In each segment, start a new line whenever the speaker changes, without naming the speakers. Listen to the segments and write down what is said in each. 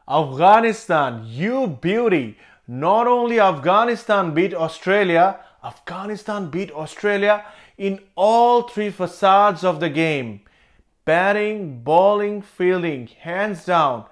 Afghanistan, you beauty. Not only Afghanistan beat Australia in all three facades of the game. Batting, bowling, fielding, hands down.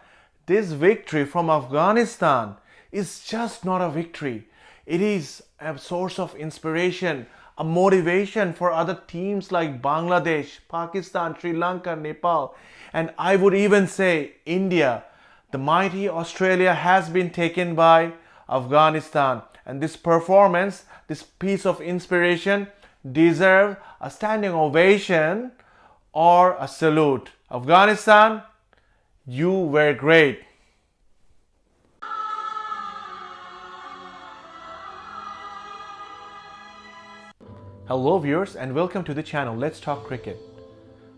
This victory from Afghanistan is just not a victory. It is a source of inspiration, a motivation for other teams like Bangladesh, Pakistan, Sri Lanka, Nepal, and I would even say India. The mighty Australia has been taken by Afghanistan, and this performance, this piece of inspiration, deserve a standing ovation or a salute. Afghanistan, you were great. Hello viewers and welcome to the channel Let's Talk Cricket.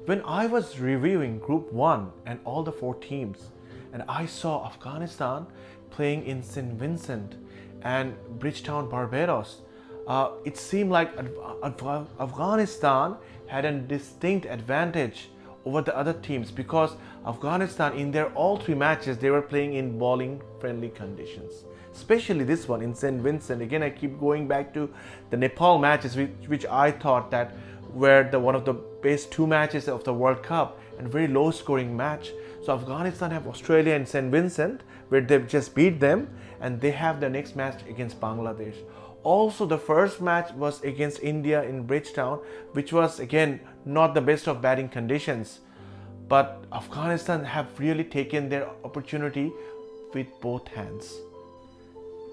When I was reviewing Group 1 and all the four teams, and I saw Afghanistan playing in St. Vincent and Bridgetown, Barbados, it seemed like Afghanistan had a distinct advantage over the other teams because Afghanistan in their all three matches they were playing in bowling friendly conditions, especially this one in St. Vincent. Again, I keep going back to the Nepal matches, which I thought that were one of the best two matches of the World Cup and very low scoring match. So Afghanistan have Australia and St. Vincent where they've just beat them, and they have the next match against Bangladesh. Also, the first match was against India in Bridgetown, which was again not the best of batting conditions. But Afghanistan have really taken their opportunity with both hands.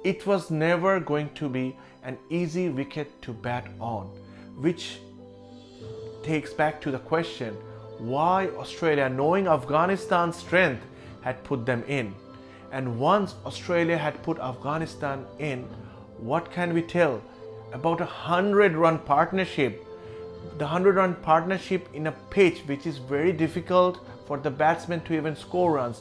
It was never going to be an easy wicket to bat on, which takes back to the question why Australia, knowing Afghanistan's strength, had put them in. And once Australia had put Afghanistan in, what can we tell about a 100-run partnership? The 100-run partnership in a pitch which is very difficult for the batsmen to even score runs.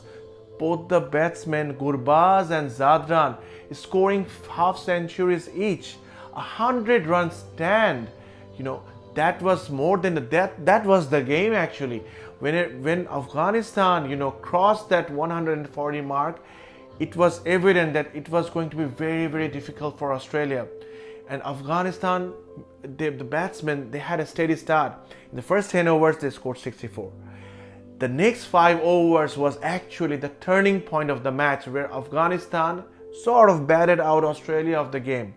Both the batsmen Gurbaz and Zadran is scoring half centuries each. 100-run stand, that was more than that was the game actually. When Afghanistan crossed that 140 mark, it was evident that it was going to be very, very difficult for Australia. And Afghanistan, the batsmen, they had a steady start. In the first 10 overs, they scored 64. The next 5 overs was actually the turning point of the match where Afghanistan sort of batted out Australia of the game.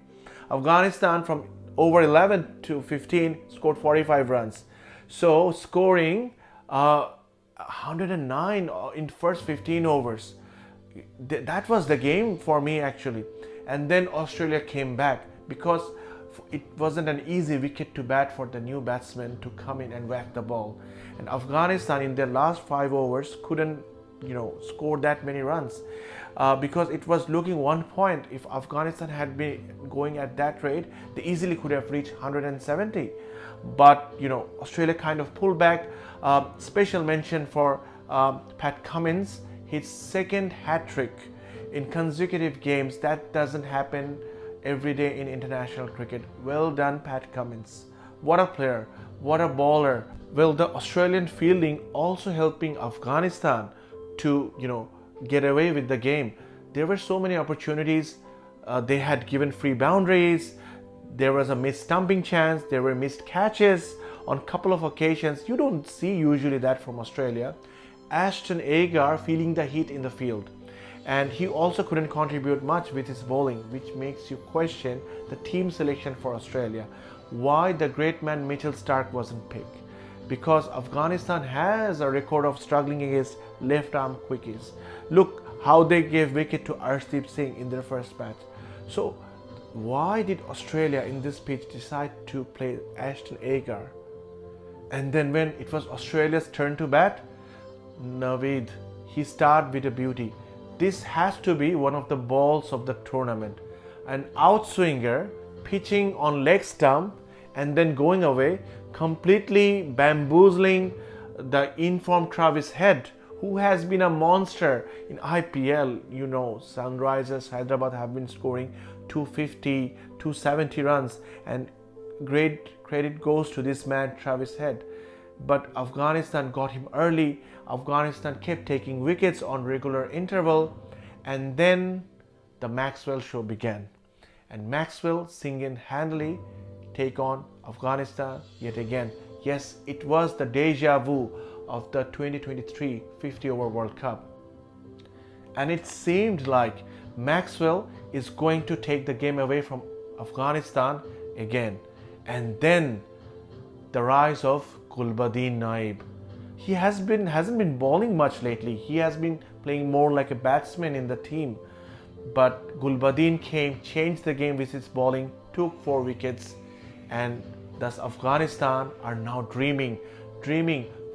Afghanistan from over 11 to 15 scored 45 runs. So scoring 109 in first 15 overs. That was the game for me actually. And then Australia came back because it wasn't an easy wicket to bat for the new batsmen to come in and whack the ball. And Afghanistan in their last 5 overs couldn't score that many runs because it was looking 1 point. If Afghanistan had been going at that rate, they easily could have reached 170. But Australia kind of pulled back. Special mention for Pat Cummins, his second hat-trick in consecutive games. That doesn't happen every day in international cricket. Well done, Pat Cummins. What a player, what a bowler. Well, the Australian fielding also helping Afghanistan to get away with the game. There were so many opportunities. They had given free boundaries. There was a missed stumping chance. There were missed catches on a couple of occasions. You don't see usually that from Australia. Ashton Agar feeling the heat in the field, and he also couldn't contribute much with his bowling, which makes you question the team selection for Australia. Why the great man Mitchell Starc wasn't picked? Because Afghanistan has a record of struggling against left arm quickies. Look how they gave wicket to Arshdeep Singh in their first match. So why did Australia in this pitch decide to play Ashton Agar? And then when it was Australia's turn to bat, Naib, he started with a beauty. This has to be one of the balls of the tournament. An outswinger pitching on leg stump and then going away, completely bamboozling the informed Travis Head, who has been a monster in IPL. Sunrisers Hyderabad have been scoring 250, 270 runs, and great credit goes to this man Travis Head. But Afghanistan got him early. Afghanistan kept taking wickets on regular interval, And then the Maxwell show began. And Maxwell single-handedly take on Afghanistan yet again. Yes, it was the deja vu of the 2023 50 over World Cup. And it seemed like Maxwell is going to take the game away from Afghanistan again. And then the rise of Gulbadin Naib. He hasn't been bowling much lately. He has been playing more like a batsman in the team. But Gulbadin came, changed the game with his bowling, took 4 wickets, and thus Afghanistan are now dreaming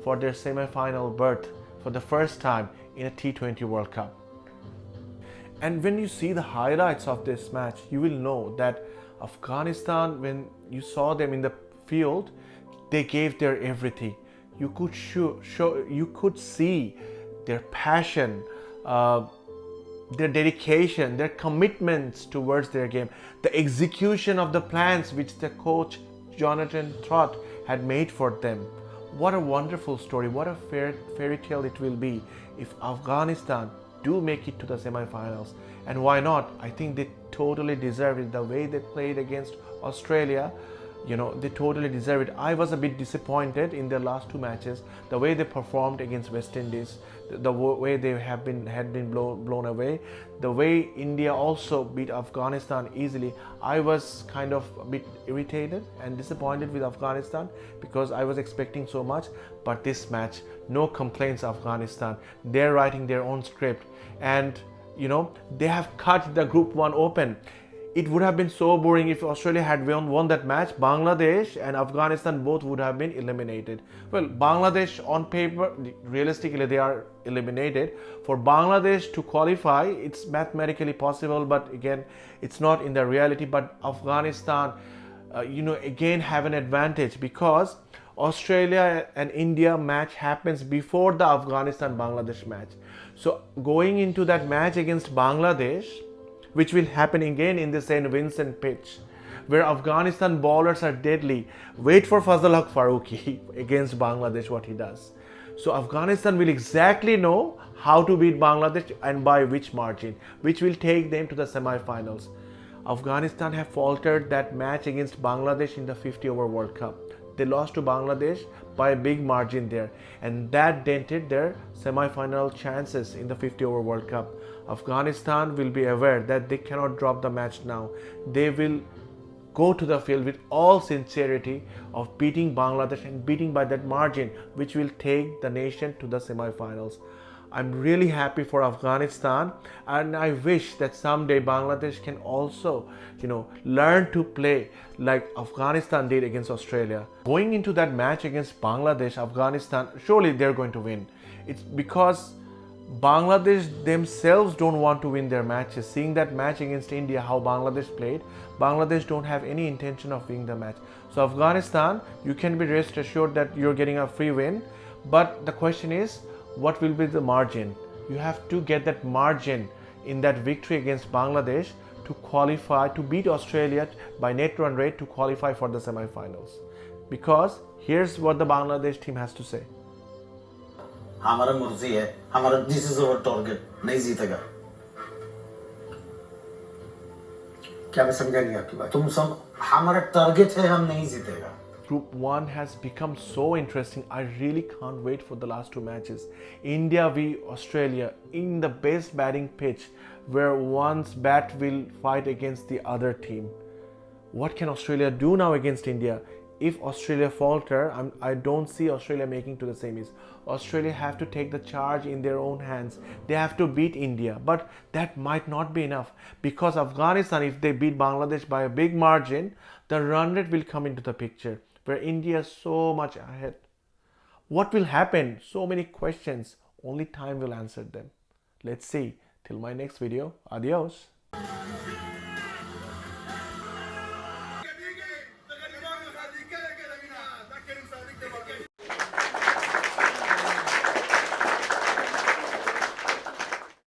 for their semi-final berth for the first time in a T20 World Cup. And when you see the highlights of this match, you will know that Afghanistan, when you saw them in the field, they gave their everything. You could see their passion, their dedication, their commitments towards their game, the execution of the plans which the coach Jonathan Trott had made for them. What a wonderful story, what a fairy tale it will be if Afghanistan do make it to the semi-finals. And why not? I think they totally deserve it. The way they played against Australia, they totally deserve it. I was a bit disappointed in their last 2 matches, the way they performed against West Indies, the way they had been blown away, the way India also beat Afghanistan easily. I was kind of a bit irritated and disappointed with Afghanistan because I was expecting so much. But this match, no complaints, Afghanistan. They're writing their own script, and they have cut the Group 1 open. It would have been so boring if Australia had won that match. Bangladesh and Afghanistan both would have been eliminated. Well, Bangladesh on paper, realistically they are eliminated. For Bangladesh to qualify, it's mathematically possible, but again, it's not in the reality. But Afghanistan, again have an advantage because Australia and India match happens before the Afghanistan-Bangladesh match. So going into that match against Bangladesh, which will happen again in the St. Vincent pitch, where Afghanistan bowlers are deadly. Wait for Fazal Haq Farooqi against Bangladesh, what he does. So Afghanistan will exactly know how to beat Bangladesh and by which margin, which will take them to the semi-finals. Afghanistan have faltered that match against Bangladesh in the 50 over World Cup. They lost to Bangladesh by a big margin there, and that dented their semi-final chances in the 50 over World Cup. Afghanistan will be aware that they cannot drop the match now. They will go to the field with all sincerity of beating Bangladesh and beating by that margin, which will take the nation to the semi-finals. I'm really happy for Afghanistan, and I wish that someday Bangladesh can also, learn to play like Afghanistan did against Australia. Going into that match against Bangladesh, Afghanistan, surely they're going to win. It's because Bangladesh themselves don't want to win their matches. Seeing that match against India, how Bangladesh played, Bangladesh don't have any intention of winning the match. So Afghanistan, you can be rest assured that you're getting a free win. But the question is, what will be the margin? You have to get that margin in that victory against Bangladesh to qualify, to beat Australia by net run rate to qualify for the semi-finals. Because here's what the Bangladesh team has to say.
हमारा मर्जी है, हमारा this is our target, नहीं जीतेगा। क्या मैं समझा नहीं आपकी बात? हमारा टारगेट है, हम नहीं जीतेगा।
Group 1 has become so interesting. I really can't wait for the last 2 matches. India v Australia in the best batting pitch, where one's bat will fight against the other team. What can Australia do now against India? If Australia falter, I don't see Australia making to the semis. Australia have to take the charge in their own hands. They have to beat India, but that might not be enough, because Afghanistan, if they beat Bangladesh by a big margin, the run rate will come into the picture, where India is so much ahead. What will happen? So many questions. Only time will answer them. Let's see. Till my next video. Adios.